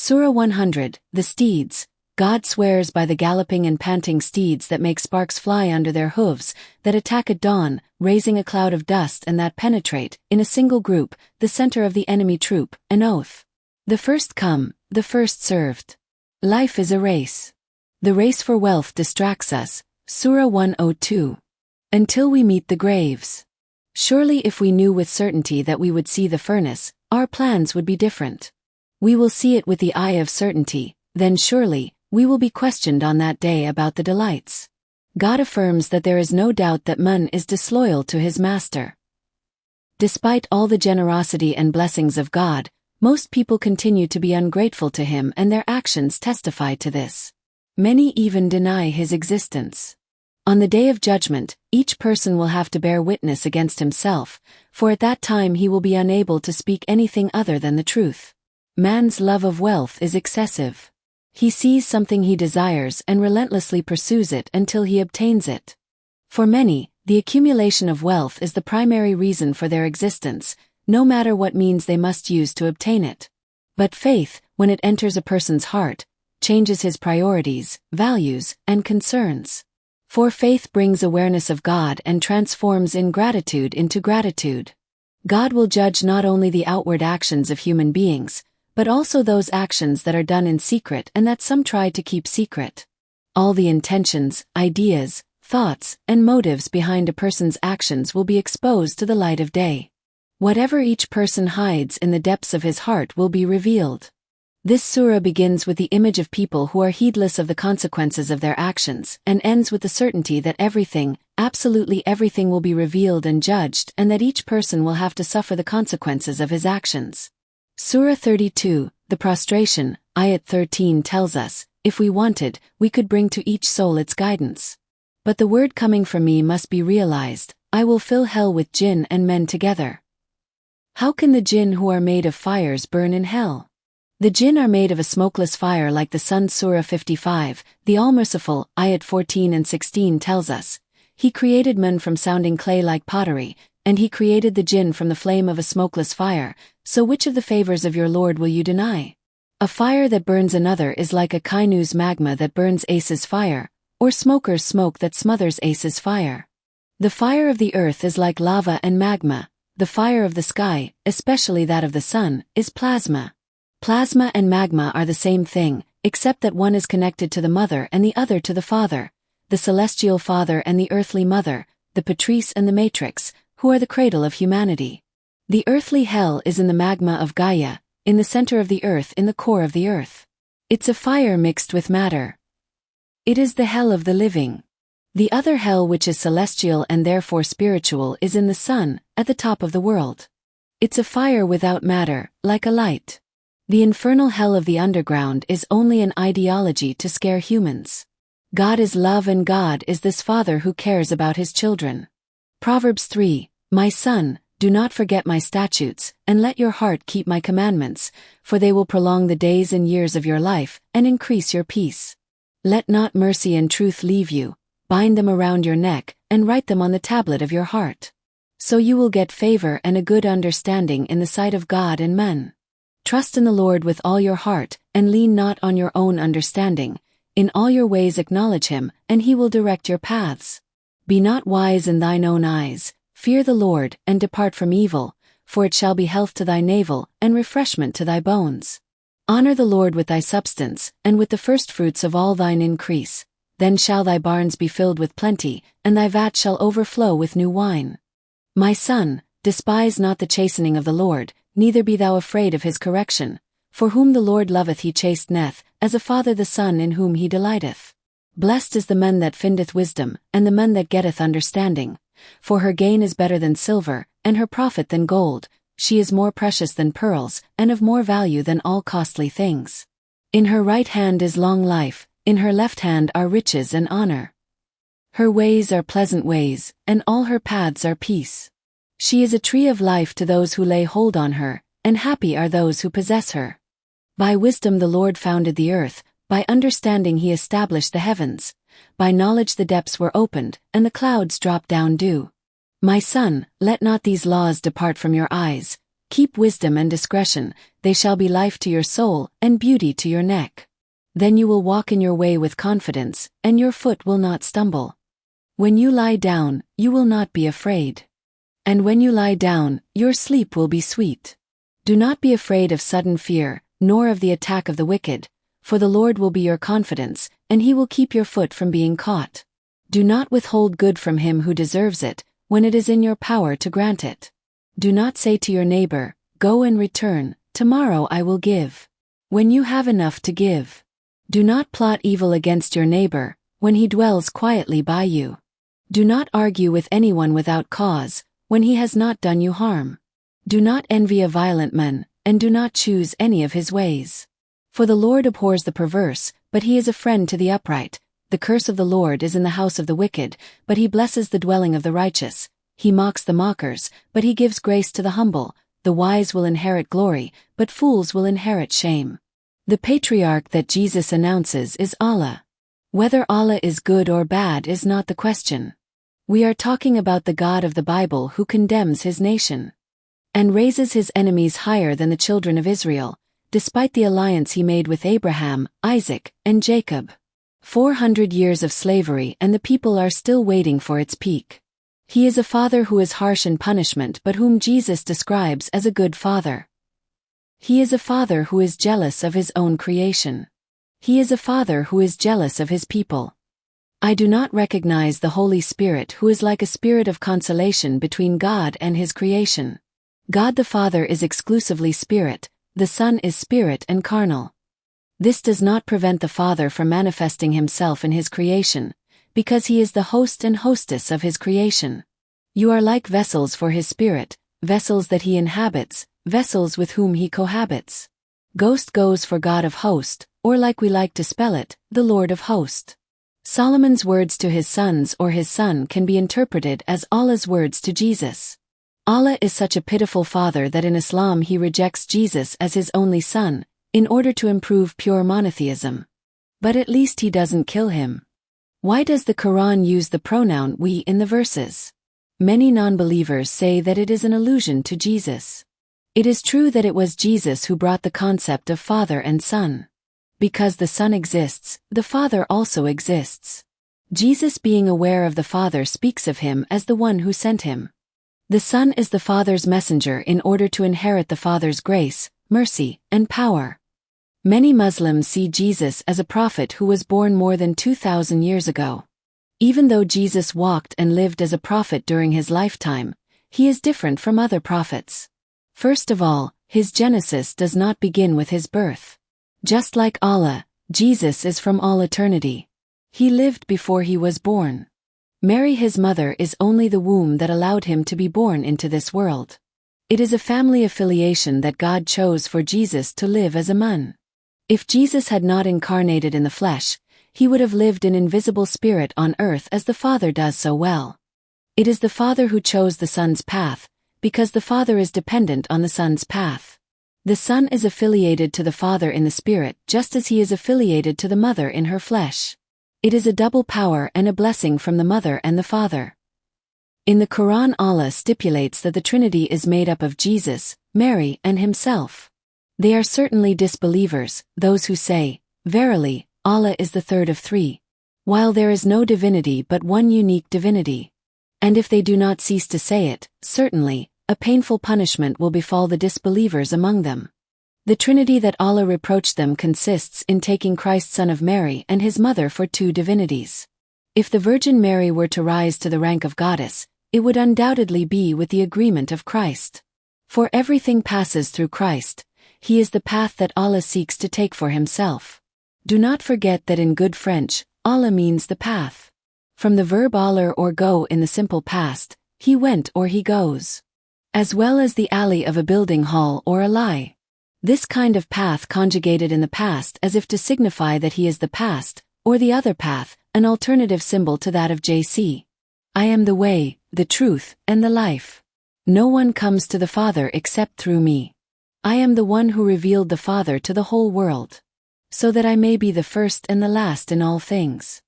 Surah 100, The Steeds. God swears by the galloping and panting steeds that make sparks fly under their hooves, that attack at dawn, raising a cloud of dust and that penetrate, in a single group, the center of the enemy troop, an oath. The first come, the first served. Life is a race. The race for wealth distracts us. Surah 102. Until we meet the graves. Surely if we knew with certainty that we would see the furnace, our plans would be different. We will see it with the eye of certainty, then surely, we will be questioned on that day about the delights. God affirms that there is no doubt that man is disloyal to his master. Despite all the generosity and blessings of God, most people continue to be ungrateful to him, and their actions testify to this. Many even deny his existence. On the day of judgment, each person will have to bear witness against himself, for at that time he will be unable to speak anything other than the truth. Man's love of wealth is excessive. He sees something he desires and relentlessly pursues it until he obtains it. For many, the accumulation of wealth is the primary reason for their existence, no matter what means they must use to obtain it. But faith, when it enters a person's heart, changes his priorities, values, and concerns. For faith brings awareness of God and transforms ingratitude into gratitude. God will judge not only the outward actions of human beings, but also those actions that are done in secret and that some try to keep secret. All the intentions, ideas, thoughts, and motives behind a person's actions will be exposed to the light of day. Whatever each person hides in the depths of his heart will be revealed. This surah begins with the image of people who are heedless of the consequences of their actions, and ends with the certainty that everything, absolutely everything, will be revealed and judged, and that each person will have to suffer the consequences of his actions. Surah 32, The Prostration, Ayat 13 tells us, if we wanted, we could bring to each soul its guidance. But the word coming from me must be realized, I will fill hell with jinn and men together. How can the jinn who are made of fires burn in hell? The jinn are made of a smokeless fire like the sun. Surah 55, The All-Merciful, Ayat 14 and 16 tells us, He created men from sounding clay like pottery, and He created the jinn from the flame of a smokeless fire, so which of the favors of your Lord will you deny? A fire that burns another is like a Kainu's magma that burns Ace's fire, or smoker's smoke that smothers Ace's fire. The fire of the earth is like lava and magma, the fire of the sky, especially that of the sun, is plasma. Plasma and magma are the same thing, except that one is connected to the mother and the other to the father, the celestial father and the earthly mother, the patrice and the matrix, who are the cradle of humanity. The earthly hell is in the magma of Gaia, in the center of the earth, in the core of the earth. It's a fire mixed with matter. It is the hell of the living. The other hell, which is celestial and therefore spiritual, is in the sun, at the top of the world. It's a fire without matter, like a light. The infernal hell of the underground is only an ideology to scare humans. God is love, and God is this Father who cares about His children. Proverbs 3, My son, do not forget my statutes, and let your heart keep my commandments, for they will prolong the days and years of your life, and increase your peace. Let not mercy and truth leave you, bind them around your neck, and write them on the tablet of your heart. So you will get favor and a good understanding in the sight of God and men. Trust in the Lord with all your heart, and lean not on your own understanding. In all your ways acknowledge Him, and He will direct your paths. Be not wise in thine own eyes. Fear the Lord, and depart from evil, for it shall be health to thy navel, and refreshment to thy bones. Honor the Lord with thy substance, and with the firstfruits of all thine increase. Then shall thy barns be filled with plenty, and thy vat shall overflow with new wine. My son, despise not the chastening of the Lord, neither be thou afraid of His correction. For whom the Lord loveth He chasteneth, as a father the son in whom He delighteth. Blessed is the man that findeth wisdom, and the man that getteth understanding. For her gain is better than silver, and her profit than gold. She is more precious than pearls, and of more value than all costly things. In her right hand is long life, in her left hand are riches and honor. Her ways are pleasant ways, and all her paths are peace. She is a tree of life to those who lay hold on her, and happy are those who possess her. By wisdom the Lord founded the earth, by understanding He established the heavens. By knowledge the depths were opened, and the clouds dropped down dew. My son, let not these laws depart from your eyes. Keep wisdom and discretion, they shall be life to your soul and beauty to your neck. Then you will walk in your way with confidence, and your foot will not stumble. When you lie down, you will not be afraid. And when you lie down, your sleep will be sweet. Do not be afraid of sudden fear, nor of the attack of the wicked, for the Lord will be your confidence, and he will keep your foot from being caught. Do not withhold good from him who deserves it, when it is in your power to grant it. Do not say to your neighbor, "Go and return, tomorrow I will give," when you have enough to give. Do not plot evil against your neighbor, when he dwells quietly by you. Do not argue with anyone without cause, when he has not done you harm. Do not envy a violent man, and do not choose any of his ways. For the Lord abhors the perverse, but he is a friend to the upright. The curse of the Lord is in the house of the wicked, but he blesses the dwelling of the righteous. He mocks the mockers, but he gives grace to the humble. The wise will inherit glory, but fools will inherit shame. The patriarch that Jesus announces is Allah. Whether Allah is good or bad is not the question. We are talking about the God of the Bible who condemns his nation and raises his enemies higher than the children of Israel, despite the alliance he made with Abraham, Isaac, and Jacob. 400 years of slavery and the people are still waiting for its peak. He is a father who is harsh in punishment but whom Jesus describes as a good father. He is a father who is jealous of his own creation. He is a father who is jealous of his people. I do not recognize the Holy Spirit, who is like a spirit of consolation between God and his creation. God the Father is exclusively spirit, the Son is spirit and carnal. This does not prevent the Father from manifesting himself in his creation, because he is the host and hostess of his creation. You are like vessels for his spirit, vessels that he inhabits, vessels with whom he cohabits. Ghost goes for God of host, or like we like to spell it, the Lord of host. Solomon's words to his sons or his son can be interpreted as Allah's words to Jesus. Allah is such a pitiful father that in Islam he rejects Jesus as his only son, in order to improve pure monotheism. But at least he doesn't kill him. Why does the Quran use the pronoun we in the verses? Many non-believers say that it is an allusion to Jesus. It is true that it was Jesus who brought the concept of Father and Son. Because the Son exists, the Father also exists. Jesus, being aware of the Father, speaks of him as the one who sent him. The Son is the Father's messenger in order to inherit the Father's grace, mercy, and power. Many Muslims see Jesus as a prophet who was born more than 2,000 years ago. Even though Jesus walked and lived as a prophet during his lifetime, he is different from other prophets. First of all, his genesis does not begin with his birth. Just like Allah, Jesus is from all eternity. He lived before he was born. Mary, his mother, is only the womb that allowed him to be born into this world. It is a family affiliation that God chose for Jesus to live as a man. If Jesus had not incarnated in the flesh, he would have lived in invisible spirit on earth as the Father does so well. It is the Father who chose the Son's path, because the Father is dependent on the Son's path. The Son is affiliated to the Father in the Spirit just as he is affiliated to the Mother in her flesh. It is a double power and a blessing from the Mother and the Father. In the Quran, Allah stipulates that the Trinity is made up of Jesus, Mary, and himself. They are certainly disbelievers, those who say, "Verily, Allah is the third of three," while there is no divinity but one unique divinity. And if they do not cease to say it, certainly, a painful punishment will befall the disbelievers among them. The Trinity that Allah reproached them consists in taking Christ, son of Mary, and his mother for two divinities. If the Virgin Mary were to rise to the rank of goddess, it would undoubtedly be with the agreement of Christ. For everything passes through Christ. He is the path that Allah seeks to take for himself. Do not forget that in good French, Allah means the path. From the verb aller or go in the simple past, he went or he goes. As well as the alley of a building hall or a lie. This kind of path conjugated in the past as if to signify that he is the past, or the other path, an alternative symbol to that of J.C. I am the way, the truth, and the life. No one comes to the Father except through me. I am the one who revealed the Father to the whole world, so that I may be the first and the last in all things.